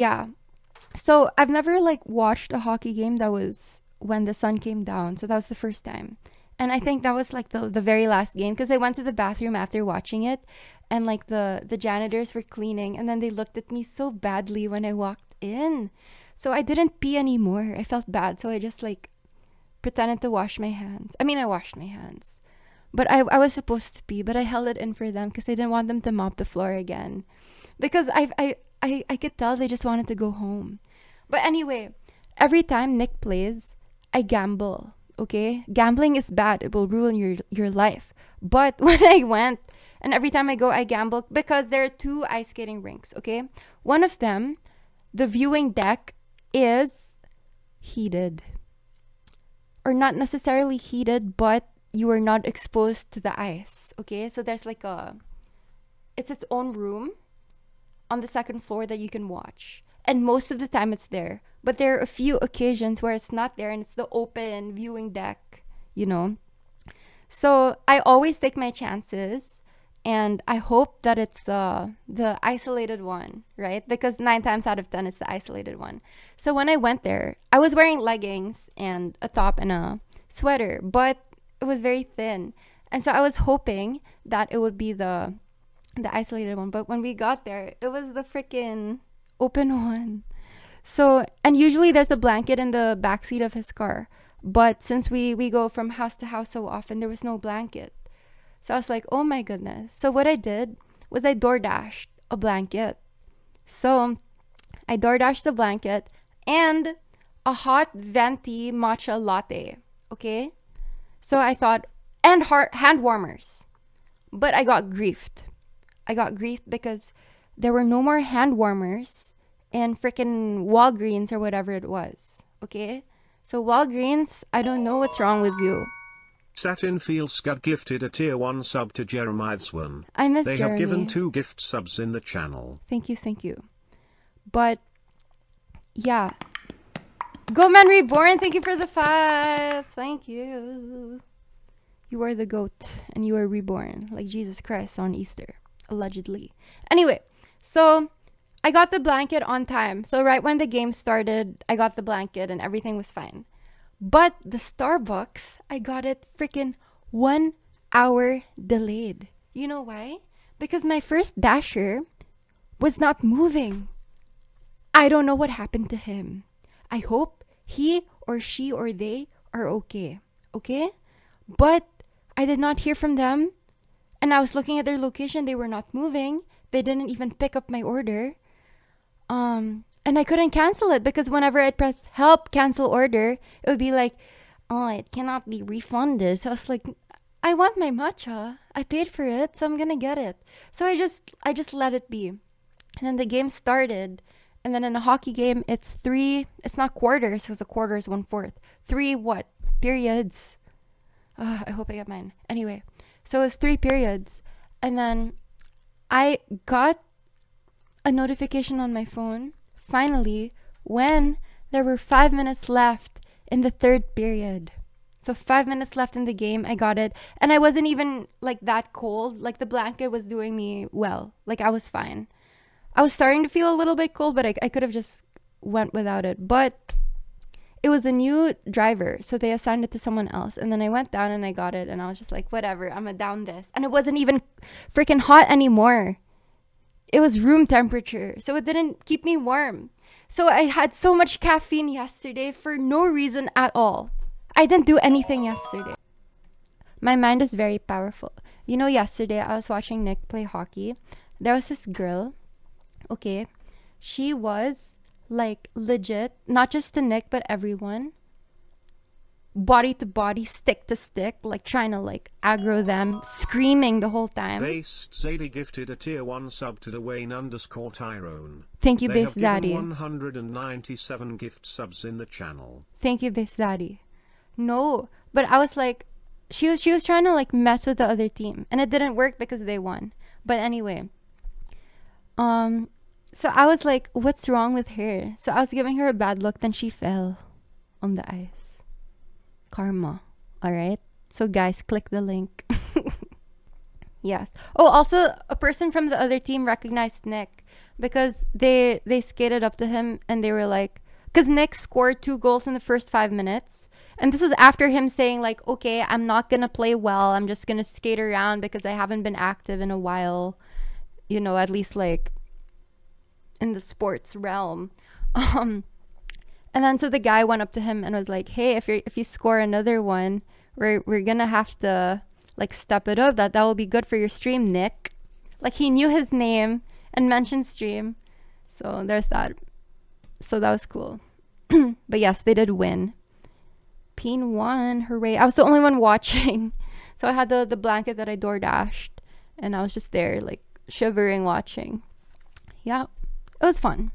Yeah. So I've never like watched a hockey game that was when the sun came down. So that was the first time. And I think that was like the very last game because I went to the bathroom after watching it and like the janitors were cleaning and then they looked at me so badly when I walked in. So I didn't pee anymore. I felt bad. So I just like pretended to wash my hands. I mean, I washed my hands. But I was supposed to pee, but I held it in for them because I didn't want them to mop the floor again. Because I could tell they just wanted to go home. But anyway, every time Nick plays, I gamble. Okay? Gambling is bad. It will ruin your life. But when I went, and every time I go, I gamble because there are two ice skating rinks. Okay? One of them, the viewing deck is heated. Or not necessarily heated, but you are not exposed to the ice. Okay? So there's like it's its own room on the second floor that you can watch. And most of the time it's there. But there are a few occasions where it's not there and it's the open viewing deck, you know. So I always take my chances and I hope that it's the isolated one, right? Because 9 times out of 10 it's the isolated one. So when I went there, I was wearing leggings and a top and a sweater, but it was very thin. And so I was hoping that it would be the isolated one, but when we got there, it was the freaking open one. So, and usually there's a blanket in the backseat of his car. But since we go from house to house so often, there was no blanket. So I was like, oh my goodness. So what I did was I DoorDashed a blanket. So I DoorDashed the blanket and a hot venti matcha latte. Okay? So I thought, and hand warmers. But I got griefed. I got griefed because there were no more hand warmers in freaking Walgreens or whatever it was. Okay? So Walgreens, I don't know what's wrong with you. Satin Field Scud gifted a tier 1 sub to Jeremiah's one. I miss They Jeremy. have given 2 gift subs in the channel. Thank you. But yeah. Go Man Reborn, thank you for the 5. Thank you. You are the goat and you are reborn like Jesus Christ on Easter. Allegedly. Anyway, so I got the blanket on time. So right when the game started, I got the blanket and everything was fine. But the Starbucks, I got it freaking 1 hour delayed. You know why? Because my first dasher was not moving. I don't know what happened to him. I hope he or she or they are okay. Okay? But I did not hear from them. And I was looking at their location. They were not moving. They didn't even pick up my order. And I couldn't cancel it because whenever I press help cancel order, it would be like, oh, it cannot be refunded. So I was like, I want my matcha. I paid for it, so I'm gonna get it. So I just let it be. And then the game started. And then in a hockey game, it's not quarters, because a quarter is 1/4. 3 what? Periods. I hope I get mine. Anyway, so it was 3 periods. And then I got a notification on my phone, finally, when there were 5 minutes left in the 3rd period. So 5 minutes left in the game, I got it. And I wasn't even like that cold. Like the blanket was doing me well. Like I was fine. I was starting to feel a little bit cold, but I could have just went without it. But it was a new driver, so they assigned it to someone else. And then I went down and I got it. And I was just like, whatever, I'm gonna down this. And it wasn't even freaking hot anymore. It was room temperature, so it didn't keep me warm. So I had so much caffeine yesterday for no reason at all. I didn't do anything yesterday. My mind is very powerful. You know, yesterday I was watching Nick play hockey. There was this girl, okay, she was like legit, not just to Nick, but everyone, body to body, stick to stick, like trying to like aggro them, screaming the whole time. Based Zadie gifted a tier 1 sub to Dwayne_Tyrone. Thank you, They Base have Daddy. given 197 gift subs in the channel. Thank you, Base Daddy. No, but I was like, she was trying to like mess with the other team, and it didn't work because they won. But anyway, so I was like, what's wrong with her? So I was giving her a bad look, then she fell on the ice. Karma. All right. So guys, click the link. Yes. Oh, also a person from the other team recognized Nick. because they skated up to him and they were like, because Nick scored 2 goals in the first 5 minutes. And this is after him saying like, okay, I'm not going to play well. I'm just going to skate around because I haven't been active in a while, you know, at least like in the sports realm. And then so the guy went up to him and was like, hey, if you score another one, we're going to have to like step it up. That will be good for your stream, Nick. Like he knew his name and mentioned stream. So there's that. So that was cool. But yes, they did win. Peen won. Hooray. I was the only one watching. So I had the blanket that I DoorDashed. And I was just there, like, shivering, watching. Yeah. It was fun.